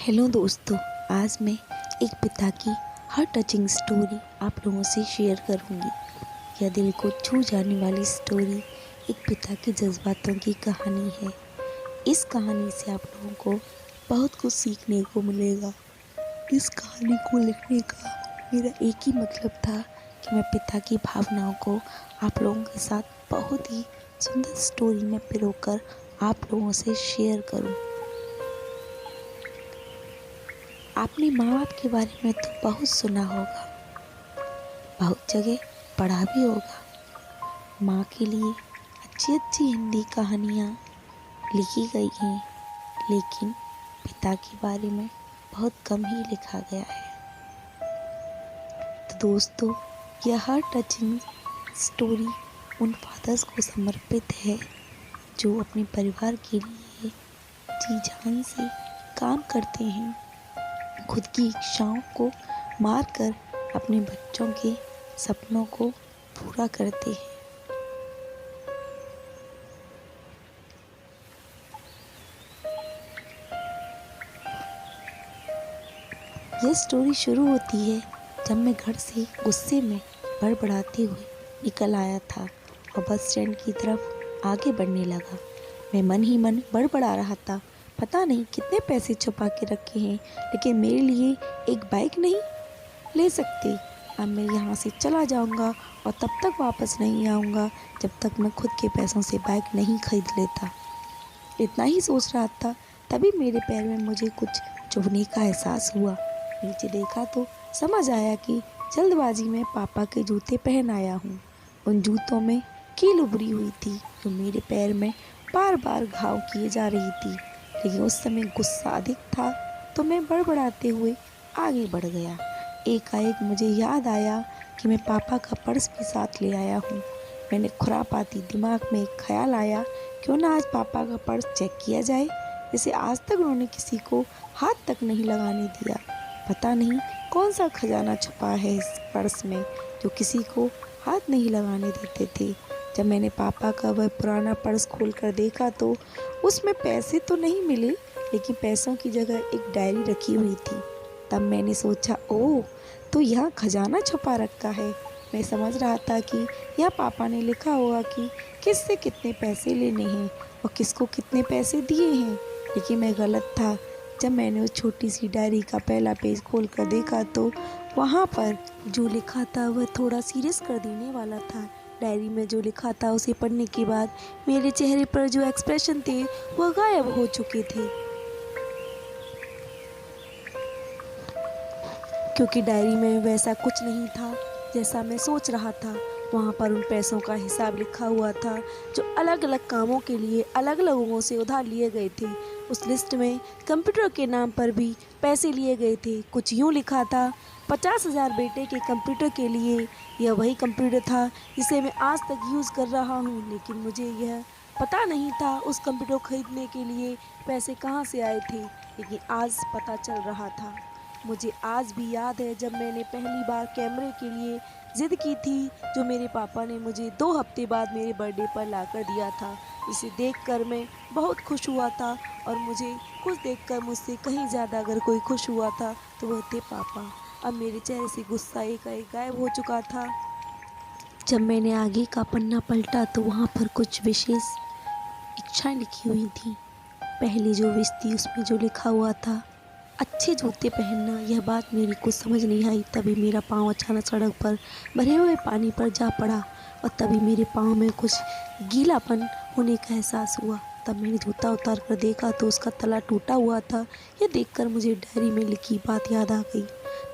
Hello दोस्तों, आज मैं एक पिता की हार्ट टचिंग स्टोरी आप लोगों से शेयर करूंगी। यह दिल को छू जाने वाली स्टोरी एक पिता के जज्बातों की कहानी है। इस कहानी से आप लोगों को बहुत कुछ सीखने को मिलेगा। इस कहानी को लिखने का मेरा एक ही मतलब था कि मैं पिता की भावनाओं को आप लोगों के साथ बहुत ही सुंदर स्टोरी में पिरोकर आप लोगों से शेयर करूं। आपने माँ बाप के बारे में तो बहुत सुना होगा, बहुत जगह पढ़ा भी होगा। माँ के लिए अच्छी अच्छी हिंदी कहानियाँ लिखी गई हैं, लेकिन पिता के बारे में बहुत कम ही लिखा गया है। तो दोस्तों, यह हार्ट टचिंग स्टोरी उन फादर्स को समर्पित है जो अपने परिवार के लिए जी जान से काम करते हैं, खुद की इच्छाओं को मारकर अपने बच्चों के सपनों को पूरा करते हैं। यह स्टोरी शुरू होती है जब मैं घर से गुस्से में बड़बड़ाते हुए निकल आया था और बस स्टैंड की तरफ आगे बढ़ने लगा। मैं मन ही मन बड़बड़ा रहा था, पता नहीं कितने पैसे छुपा के रखे हैं, लेकिन मेरे लिए एक बाइक नहीं ले सकते। अब मैं यहाँ से चला जाऊँगा और तब तक वापस नहीं आऊँगा जब तक मैं खुद के पैसों से बाइक नहीं खरीद लेता। इतना ही सोच रहा था, तभी मेरे पैर में मुझे कुछ चुभने का एहसास हुआ। नीचे देखा तो समझ आया कि जल्दबाजी में पापा के जूते पहन आया हूँ। उन जूतों में कील उभरी हुई थी जो मेरे पैर में बार बार घाव किए जा रही थी, लेकिन उस समय गुस्सा अधिक था तो मैं बड़बड़ाते हुए आगे बढ़ गया। एकाएक मुझे याद आया कि मैं पापा का पर्स भी साथ ले आया हूँ। मैंने खुरापाती दिमाग में एक ख्याल आया, क्यों ना आज पापा का पर्स चेक किया जाए, जैसे आज तक उन्होंने किसी को हाथ तक नहीं लगाने दिया। पता नहीं कौन सा खजाना छुपा है इस पर्स में जो किसी को हाथ नहीं लगाने देते थे। जब मैंने पापा का वह पुराना पर्स खोलकर देखा तो उसमें पैसे तो नहीं मिले, लेकिन पैसों की जगह एक डायरी रखी हुई थी। तब मैंने सोचा, ओह, तो यहाँ खजाना छुपा रखा है। मैं समझ रहा था कि यह पापा ने लिखा होगा कि किससे कितने पैसे लेने हैं और किसको कितने पैसे दिए हैं, लेकिन मैं गलत था। जब मैंने उस छोटी सी डायरी का पहला पेज खोलकर देखा तो वहाँ पर जो लिखा था वह थोड़ा सीरियस कर देने वाला था। डायरी में जो लिखा था उसे पढ़ने के बाद मेरे चेहरे पर जो एक्सप्रेशन थे वह गायब हो चुके थे, क्योंकि डायरी में वैसा कुछ नहीं था जैसा मैं सोच रहा था। वहाँ पर उन पैसों का हिसाब लिखा हुआ था जो अलग अलग कामों के लिए अलग अलग लोगों से उधार लिए गए थे। उस लिस्ट में कंप्यूटर के नाम पर भी पैसे लिए गए थे। कुछ यूँ लिखा था, 50,000 बेटे के कंप्यूटर के लिए। यह वही कंप्यूटर था जिसे मैं आज तक यूज़ कर रहा हूँ, लेकिन मुझे यह पता नहीं था उस कंप्यूटर खरीदने के लिए पैसे कहाँ से आए थे, लेकिन आज पता चल रहा था। मुझे आज भी याद है जब मैंने पहली बार कैमरे के लिए ज़िद की थी, जो मेरे पापा ने मुझे 2 हफ्ते बाद मेरे बर्थडे पर लाकर दिया था। इसे देखकर मैं बहुत खुश हुआ था और मुझे खुश देखकर मुझसे कहीं ज़्यादा अगर कोई खुश हुआ था तो वह थे पापा। अब मेरे चेहरे से गुस्सा एकाएक गायब हो चुका था। जब मैंने आगे का पन्ना पलटा तो वहाँ पर कुछ विशेष इच्छाएं लिखी हुई थी। पहली जो विश थी उसमें जो लिखा हुआ था, अच्छे जूते पहनना। यह बात मेरी कुछ समझ नहीं आई। तभी मेरा पाँव अचानक सड़क पर भरे हुए पानी पर जा पड़ा और तभी मेरे पाँव में कुछ गीलापन होने का एहसास हुआ। तब मैंने जूता उतार कर देखा तो उसका तला टूटा हुआ था। यह देखकर मुझे डायरी में लिखी बात याद आ गई।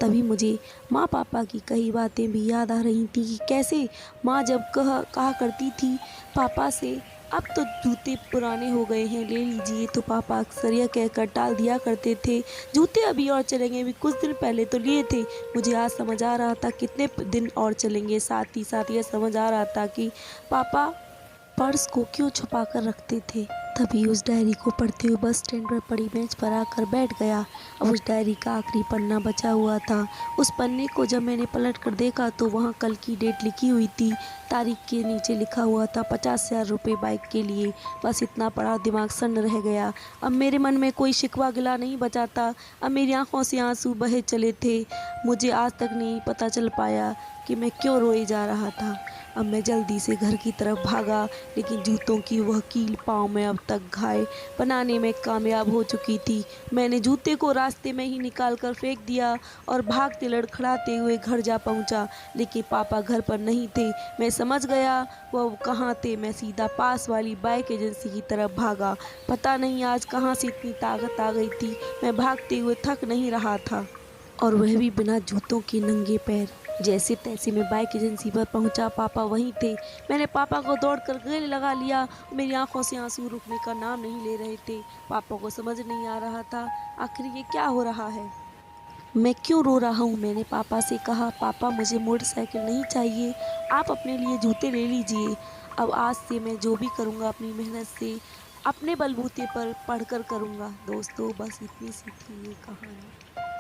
तभी मुझे माँ पापा की कई बातें भी याद आ रही थी कि कैसे माँ जब कहा करती थी पापा से, अब तो जूते पुराने हो गए हैं, ले लीजिए, तो पापा अक्सर यह कहकर टाल दिया करते थे, जूते अभी और चलेंगे, अभी कुछ दिन पहले तो लिए थे। मुझे आज समझ आ रहा था कितने दिन और चलेंगे। साथ ही साथ यह समझ आ रहा था कि पापा पर्स को क्यों छुपा कर रखते थे। तभी उस डायरी को पढ़ते हुए बस स्टैंड पर पड़ी बेंच पर आकर बैठ गया। अब उस डायरी का आखिरी पन्ना बचा हुआ था। उस पन्ने को जब मैंने पलट कर देखा तो वहाँ कल की डेट लिखी हुई थी। तारीख के नीचे लिखा हुआ था 50,000 रुपये बाइक के लिए। बस इतना पढ़ा दिमाग सन्न रह गया। अब मेरे मन में कोई शिकवा गिला नहीं बचा था। अब मेरी आंखों से आंसू बहे चले थे। मुझे आज तक नहीं पता चल पाया कि मैं क्यों रोए जा रहा था। अब मैं जल्दी से घर की तरफ भागा, लेकिन जूतों की वह कील पाँव में अब तक घाय बनाने में कामयाब हो चुकी थी। मैंने जूते को रास्ते में ही निकाल कर फेंक दिया और भागते लड़खड़ाते हुए घर जा पहुंचा, लेकिन पापा घर पर नहीं थे। मैं समझ गया वह कहाँ थे। मैं सीधा पास वाली बाइक एजेंसी की तरफ भागा। पता नहीं आज कहाँ से इतनी ताकत आ गई थी। मैं भागते हुए थक नहीं रहा था, और वह भी बिना जूतों के नंगे पैर। जैसे तैसे मैं बाइक एजेंसी पर पहुंचा। पापा वहीं थे। मैंने पापा को दौड़कर गले लगा लिया। मेरी आंखों से आंसू रुकने का नाम नहीं ले रहे थे। पापा को समझ नहीं आ रहा था आखिर ये क्या हो रहा है, मैं क्यों रो रहा हूँ। मैंने पापा से कहा, पापा मुझे मोटरसाइकिल नहीं चाहिए, आप अपने लिए जूते ले लीजिए। अब आज से मैं जो भी करूँगा अपनी मेहनत से, अपने बलबूते पर पढ़कर करूँगा। दोस्तों बस इतनी सी थी ये कहानी।